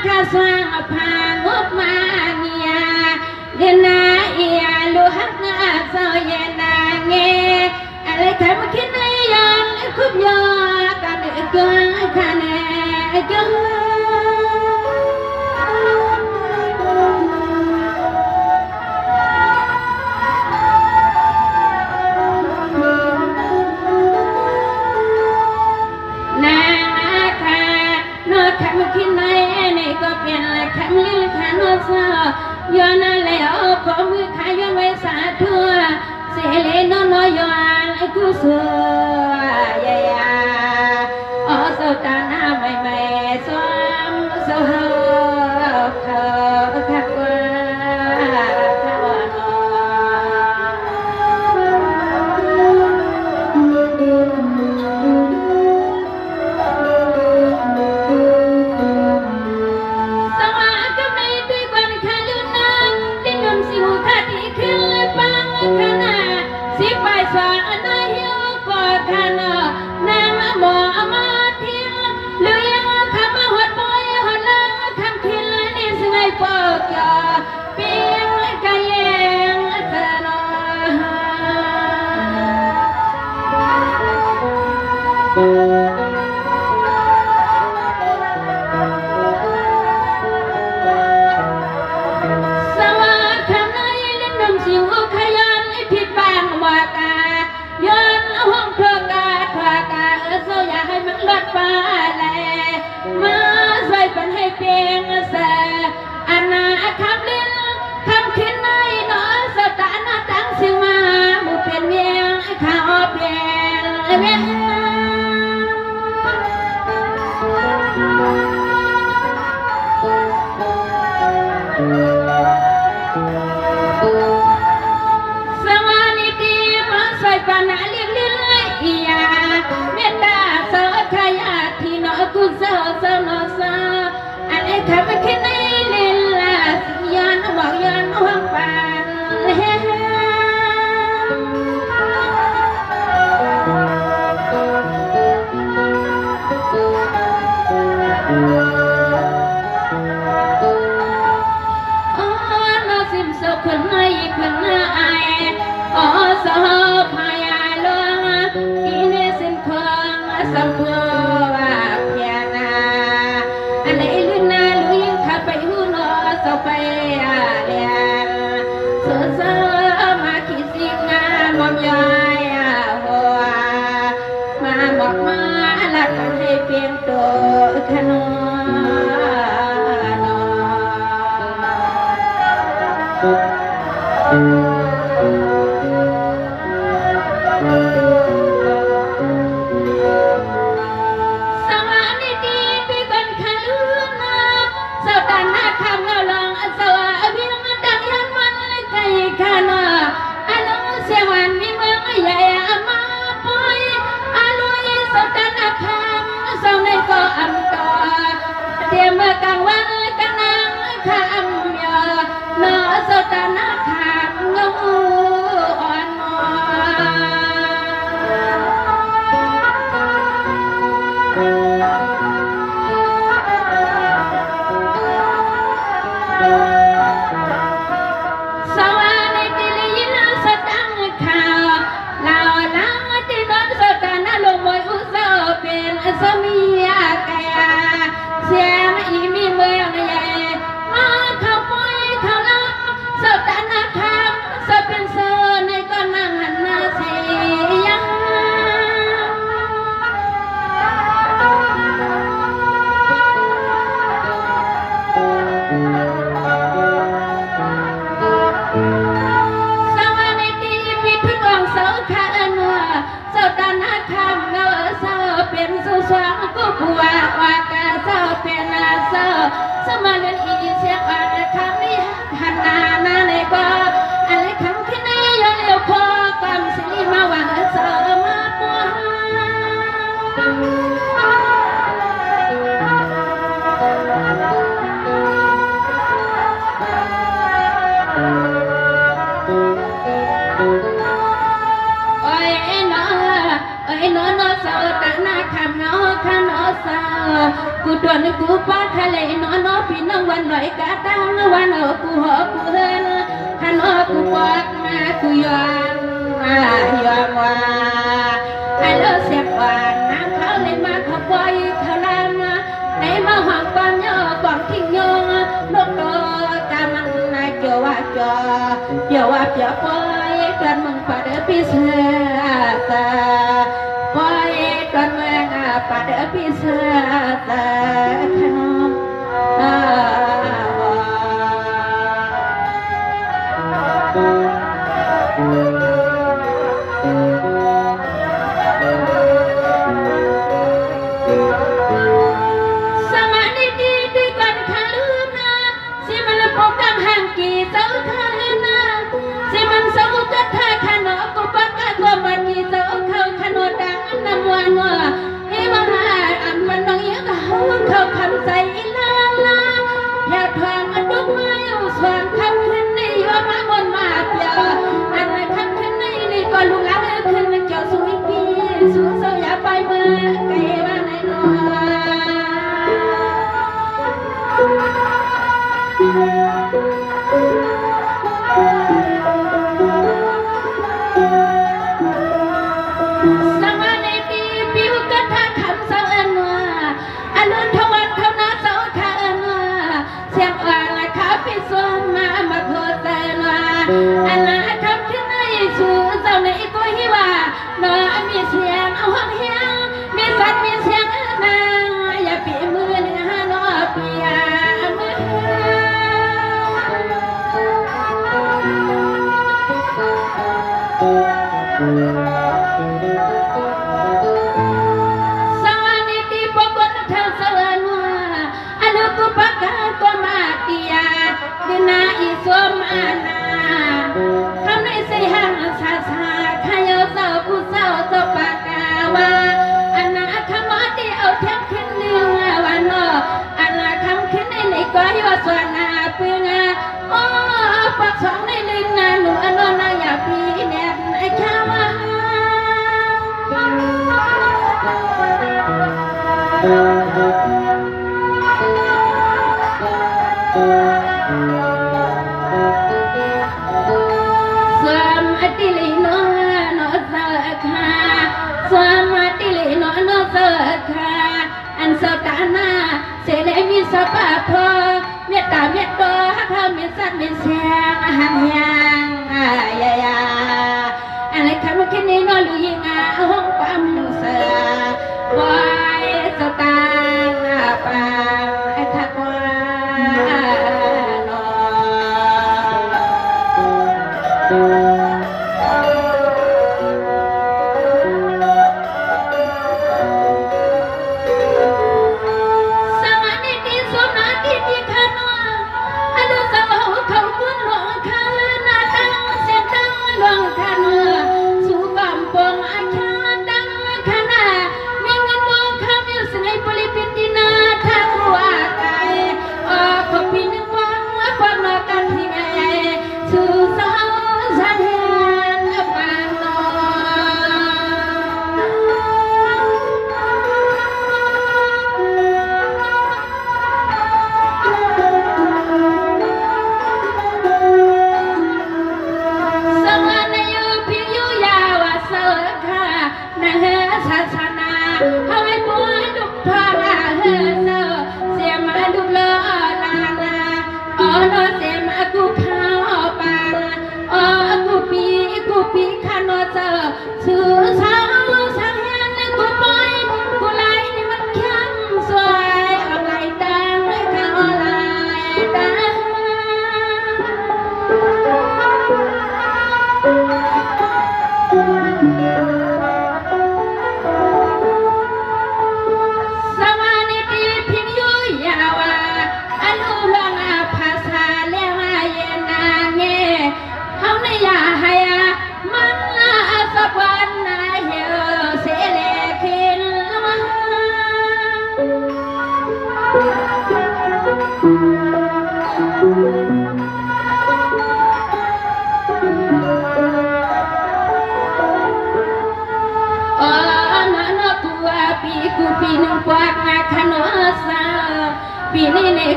คาสวางพางบมาเงียเดนาเอียลูหักนาเศร้าเยนาเงอะไรใครมาคิดในยันคุบยอกันเกินคะแนนเกินย้อนแล้วขอมือขายย้อนไว้สาทั่วเสเลนน้อยย้อนไอ้กูสวยยาอ๋อโซตาหน้าใหม่ๆซ้อมโซเฮาเขาขักว่าเขาก ดวนกูปาทะเลนอนอพี่น้องวันหน่อยกะตาวันเอากูหอกูเฮินขันอกูปอกมากูยอนยอมว่าไอ้เลิศเสียบหวานน้ำเขาเลยมาขบอยเขาลามในมาหวังปอนย่อกองทิ้งยงนกโตกามันนายเกี่ยวว่าเกี่ยวว่าเกี่ยวปอยกันมึงปาเดพิเศษปอยกันมึงปาเดพิเศษขนมเขาคำใจลาลาอย่าทางมันดุไม้ส่วนคำขึ้นนี่ว่ามาบนมาเปียอันคำขึ้นนี่ก็ลุกแล้วขึ้นเจ้าสุยปีสูงเสียอย่าไปเมื่อไกลว่าไหนนอสมาในปีปิวกระทะคำสังอันว่าอรุณทวันเท่านั้นเสาขาอันว่าเสียงอ่างและขาพิสวมมาโคตรว่าอันละคำขึ้นในสูเจ้าในตัวหิว่านอมีเสียงเอาห้องเฮียงมีสัตว์มีเสียงนางอย่าปีมือเนื้อนอเปียมือสวัสดีปกติเท่าเสวนว่าอนุกุปกาตัวมาเตียดินาอิสมอานาคำในสิหังสาสาขยเสาผู้เสาตัวปากาวาอันนาคำว่าที่เอาเทียบขึ้นเรื่องวันนออันนาคำขึ้นในก้อยว่าส่วนนาเปืองโอ้ปักสองในลึงนาหนูอนนนาอย่าปีเน็ตไอ้ข้าวาสวมอติลิโนโนสคาสวมอติลิโนโนสคาอันสตานาเสเลมิสปะพอเมตตาเมตโตฮักเฮาเมสัตเมเสียงหังยังยาอะไรคำแค่นี้นอลุยิงห้องปั๊มเสือบอยสตาปาไอ้ทักว่าสมาธิดีสมนาที่ที่ขานออนุสาวเขาคุณหลวงข้านา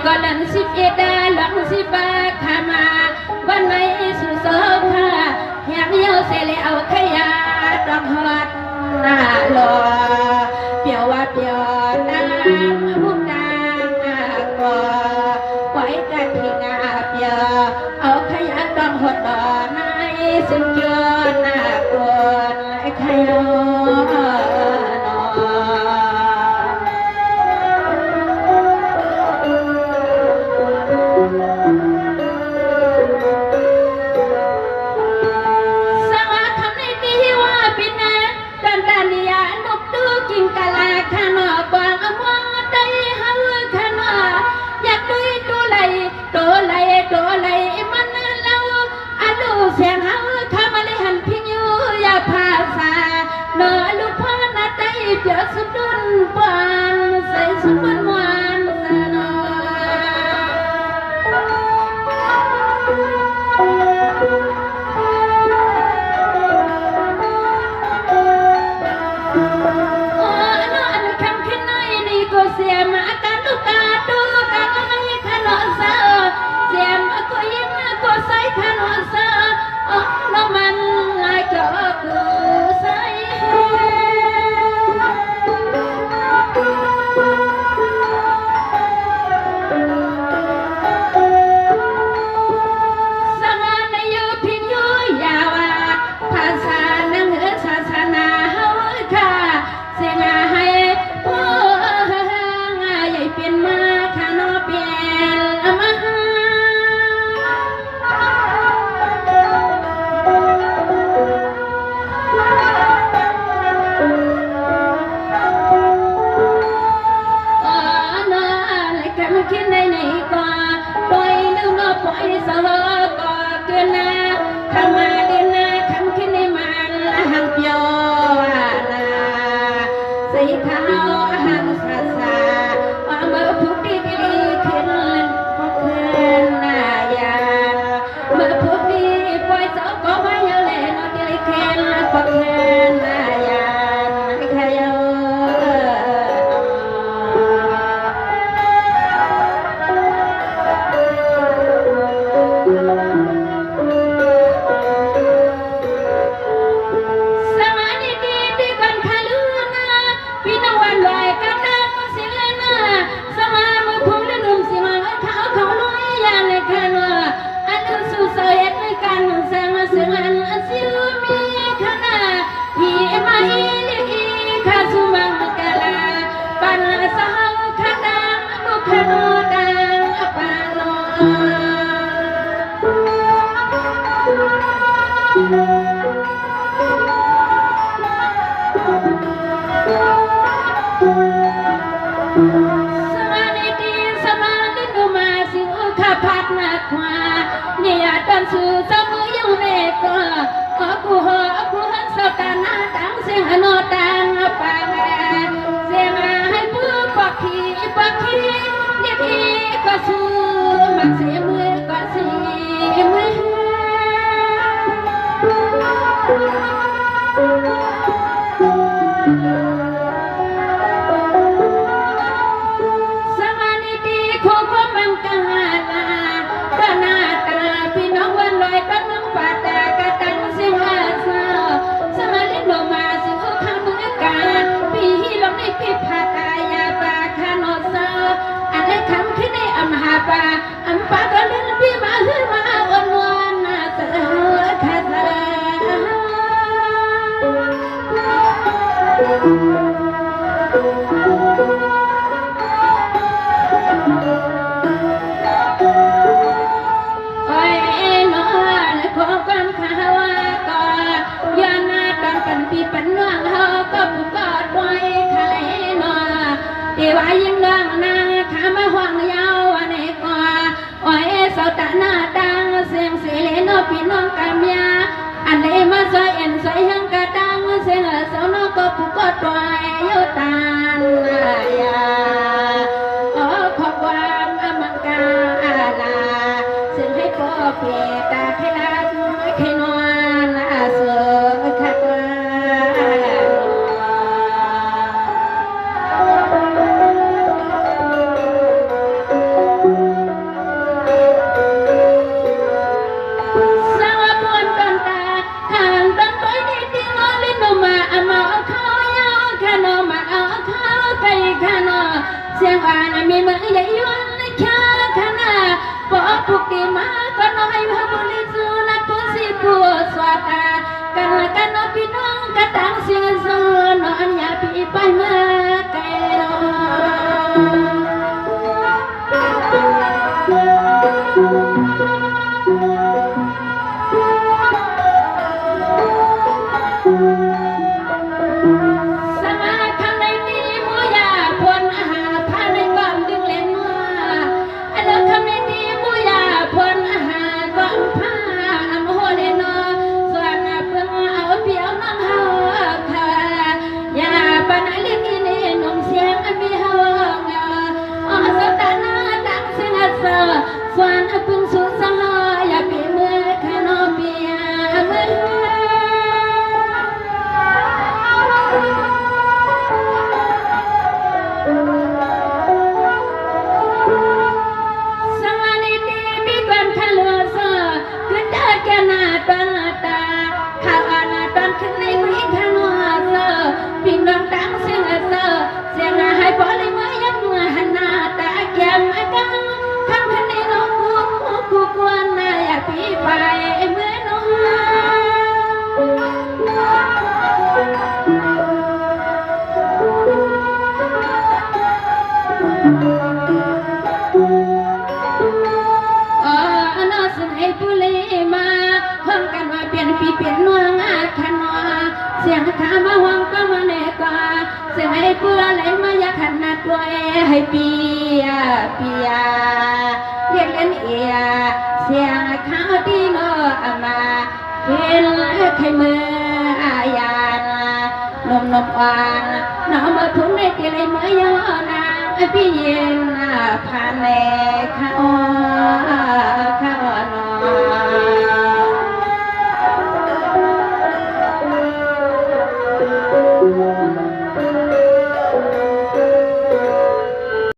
ก็ลันสิบเอ็ดหลังสิบาขามาวันไหนสุโสภาอยากเยี่ยวเสลเอาขยะดอกหอดหน้าหล่อเปียวว่าเปียวตามมุกดาก็ไว้กันที่งาเปียวเอาขยะดอกหอดดอกในสิ่งเกินหน้ากวนขยะเดี๋ยวสุดดุนปานใส่สุดมันวันสนอโอ้นอนคำขึ้นน้อยนี่ก็เสียมาการดูการดูการไม่ขนอเสือเสียมาก็ยิ้มก็ใส่ขนอเสือโอ้น้องมันลายก็คือใส่สื่อสมุยยังเนก็ขอกูหอกูหันสตานาดังเสียงโนดังปาแม่เสียงให้ผู้ปักขีเรียกอีก็สู้มักเสียมือก็เสียมืออันปากกันเป็นพี่มาซื้อมาวันวันน่าเสือขาดโอ้ยนอนขอความข่าวก็ย้อนหน้าตอนกันปีปันน้องเขาก็ผูกกอดไว้ทะเลนอที่ว่ายิ่งน้องนางขามาห่วงยาววันนี้ก็โอ้ยสาวตาหน้าดังเสียงเสลนอพี่น้องกำยาอันนี้มาซอยเอ็นซอยหังกระดังเสียงสาวน้องก็ผูกกอดไว้อยู่ตานยาขอความอมังกาลาเสียงให้พ่อเปียตาให้รักให้นอนเสือขัดโ bukti maka nohai habuli sunat pusiku suata kan pinong katang singson no anya pipai makairo Suan apung susah ya bime kanopia Sangani di bigan kalasa kita kena tanata kawana tan kene wi kanasa pindang tang sengasa senga hai poli mayang hana ta kiam akan kukuan ya pipai menua ano senai pulema hangkan wa pian pipin nuang akanwa siang kama wang kamaneka senai pulale maya kana tuai hai pia pia lên ia xiang khao đi ngơ mà bên khai mơ ayan nôm nôm oan nó mà thúng này thì lấy mới nhớ nàng biết yên phan nè khao